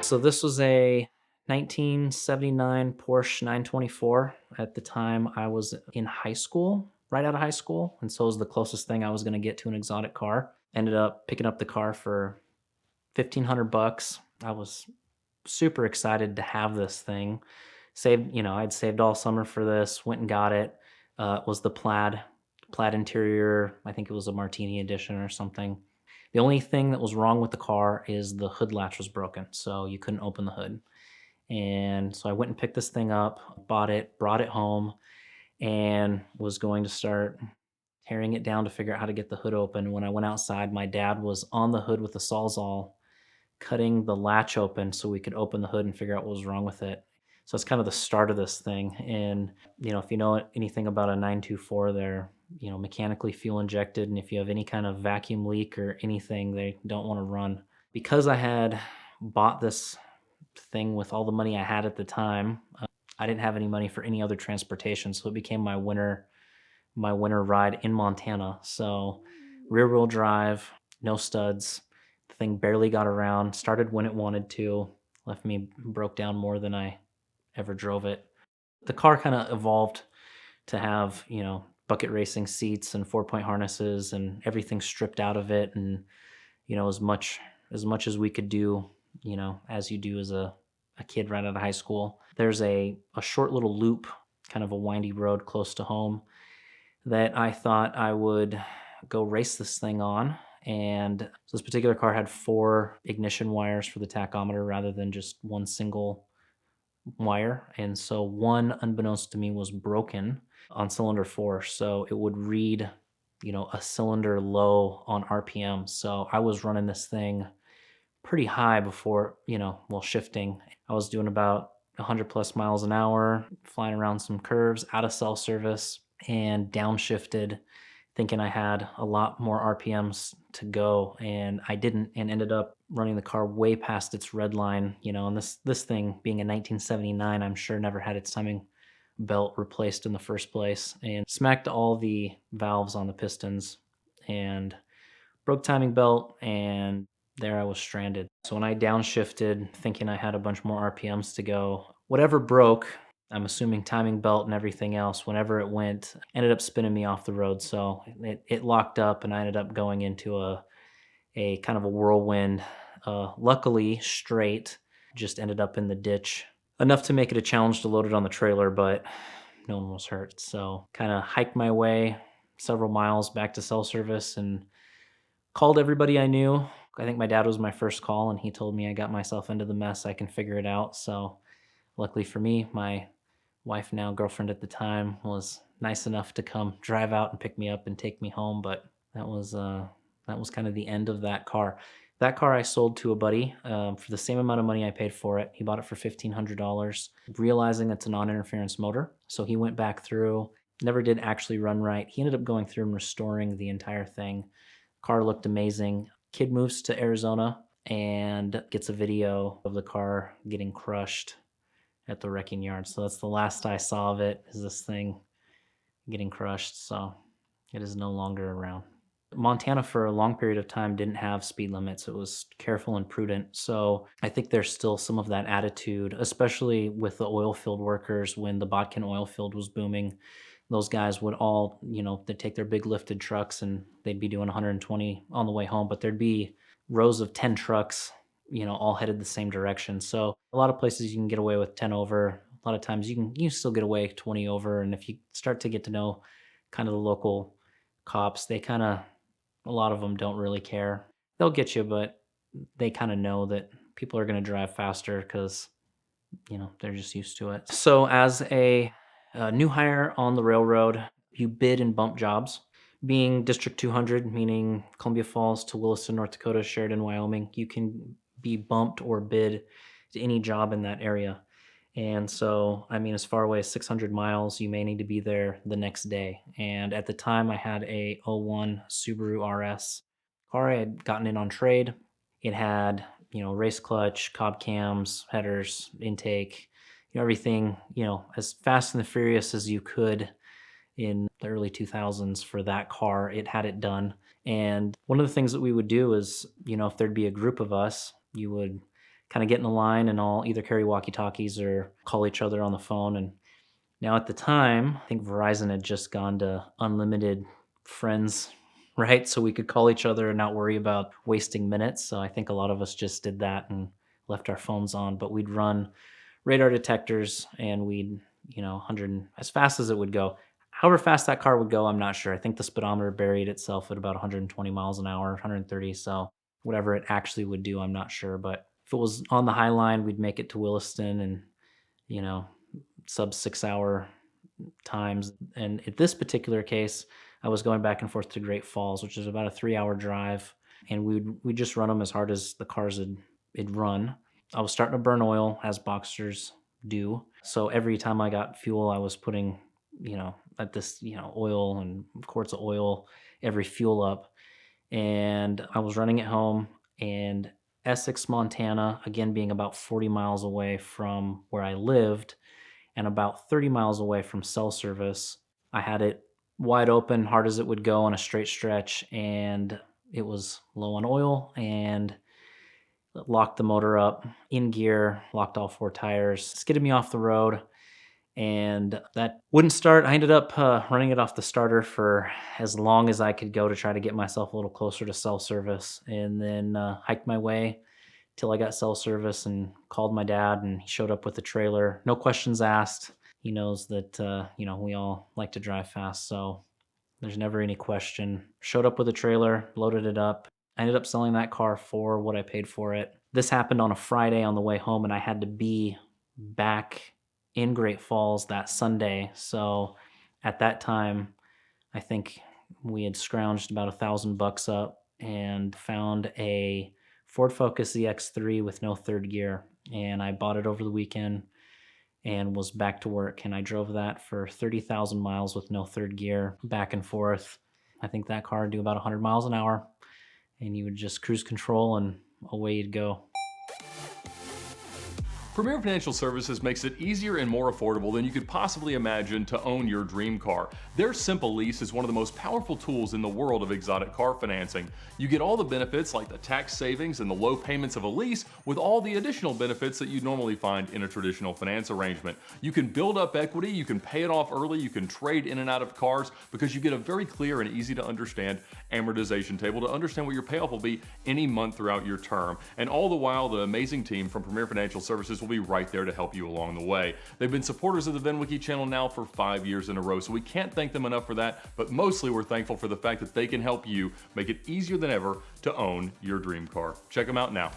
So this was a 1979 Porsche 924. At the time, I was in high school, right out of high school, and so it was the closest thing I was going to get to an exotic car. Ended up picking up the car for 1,500 bucks. I was super excited to have this thing. Saved, I'd saved all summer for this. Went and got it. It was the plaid interior. I think it was a Martini edition or something. The only thing that was wrong with the car is the hood latch was broken, so you couldn't open the hood. And so I went and picked this thing up, bought it, brought it home, and was going to start tearing it down to figure out how to get the hood open. When I went outside, my dad was on the hood with a Sawzall cutting the latch open so we could open the hood and figure out what was wrong with it. So it's kind of the start of this thing. And, if you know anything about a 924, they're, mechanically fuel injected. And if you have any kind of vacuum leak or anything, they don't want to run. Because I had bought this thing with all the money I had at the time, I didn't have any money for any other transportation. So it became my winter ride in Montana. So rear wheel drive, no studs. The thing barely got around, started when it wanted to, left me broke down more than I ever drove it. The car kind of evolved to have, bucket racing seats and 4-point harnesses and everything stripped out of it. And, as much as we could do, as you do as a kid right out of high school. There's a short little loop, kind of a windy road close to home that I thought I would go race this thing on. And so this particular car had 4 ignition wires for the tachometer rather than just one single wire. And so one, unbeknownst to me, was broken on cylinder 4. So it would read, a cylinder low on RPM. So I was running this thing pretty high before, while shifting. I was doing about 100 plus miles an hour, flying around some curves, out of cell service, and downshifted, thinking I had a lot more RPMs to go, and I didn't, and ended up running the car way past its red line. And this thing being a 1979, I'm sure never had its timing belt replaced in the first place, and smacked all the valves on the pistons and broke timing belt, and there I was stranded. So when I downshifted, thinking I had a bunch more RPMs to go, whatever broke, I'm assuming timing belt and everything else, whenever it went, ended up spinning me off the road. So it locked up, and I ended up going into a kind of a whirlwind. Luckily, straight, just ended up in the ditch. Enough to make it a challenge to load it on the trailer, but no one was hurt. So kind of hiked my way several miles back to cell service and called everybody I knew. I think my dad was my first call, and he told me I got myself into the mess. I can figure it out. So luckily for me, my wife, now girlfriend at the time, was nice enough to come drive out and pick me up and take me home. But that was kind of the end of that car. That car I sold to a buddy for the same amount of money I paid for it. He bought it for $1,500, realizing it's a non-interference motor. So he went back through, never did actually run right. He ended up going through and restoring the entire thing. Car looked amazing. Kid moves to Arizona and gets a video of the car getting crushed at the wrecking yard. So that's the last I saw of it, is this thing getting crushed. So it is no longer around. Montana for a long period of time didn't have speed limits. It was careful and prudent. So I think there's still some of that attitude, especially with the oil field workers when the Botkin oil field was booming. Those guys would all, they'd take their big lifted trucks and they'd be doing 120 on the way home, but there'd be rows of 10 trucks, all headed the same direction. So a lot of places you can get away with 10 over. A lot of times you can still get away 20 over. And if you start to get to know kind of the local cops, they kind of, a lot of them don't really care. They'll get you, but they kind of know that people are going to drive faster because, they're just used to it. So as a new hire on the railroad, you bid and bump jobs. Being District 200, meaning Columbia Falls to Williston, North Dakota, Sheridan, Wyoming, you can be bumped or bid to any job in that area. And so, as far away as 600 miles, you may need to be there the next day. And at the time, I had a '01 Subaru RS car. I had gotten in on trade. It had, race clutch, cob cams, headers, intake, everything, as fast and the furious as you could in the early 2000s for that car. It had it done. And one of the things that we would do is, if there'd be a group of us, you would kind of get in a line and all either carry walkie-talkies or call each other on the phone. And now at the time, I think Verizon had just gone to unlimited friends, right? So we could call each other and not worry about wasting minutes. So I think a lot of us just did that and left our phones on, but we'd run radar detectors and we'd, 100 as fast as it would go. However fast that car would go, I'm not sure. I think the speedometer buried itself at about 120 miles an hour, 130. So whatever it actually would do, I'm not sure. But if it was on the high line, we'd make it to Williston and, you know, sub 6 hour times. And at this particular case, I was going back and forth to Great Falls, which is about a 3 hour drive. And we'd just run them as hard as the cars had run. I was starting to burn oil as Boxsters do. So every time I got fuel, I was putting, at this, oil and quarts of oil, every fuel up. And I was running it home, and Essex, Montana, again being about 40 miles away from where I lived and about 30 miles away from cell service. I had it wide open, hard as it would go on a straight stretch, and it was low on oil and locked the motor up in gear, locked all four tires, skidded me off the road, and that wouldn't start. I ended up running it off the starter for as long as I could go to try to get myself a little closer to cell service, and then hiked my way till I got cell service and called my dad, and he showed up with the trailer. No questions asked. He knows that, we all like to drive fast, so there's never any question. Showed up with a trailer, loaded it up. I ended up selling that car for what I paid for it. This happened on a Friday on the way home, and I had to be back in Great Falls that Sunday. So at that time, I think we had scrounged about $1,000 up and found a Ford Focus ZX3 with no third gear. And I bought it over the weekend and was back to work. And I drove that for 30,000 miles with no third gear, back and forth. I think that car would do about 100 miles an hour, and you would just cruise control and away you'd go. Premier Financial Services makes it easier and more affordable than you could possibly imagine to own your dream car. Their Simple Lease is one of the most powerful tools in the world of exotic car financing. You get all the benefits like the tax savings and the low payments of a lease with all the additional benefits that you normally find in a traditional finance arrangement. You can build up equity, you can pay it off early, you can trade in and out of cars because you get a very clear and easy to understand amortization table to understand what your payoff will be any month throughout your term. And all the while, the amazing team from Premier Financial Services will be right there to help you along the way. They've been supporters of the VINwiki channel now for 5 years in a row, so we can't thank them enough for that, but mostly we're thankful for the fact that they can help you make it easier than ever to own your dream car. Check them out now.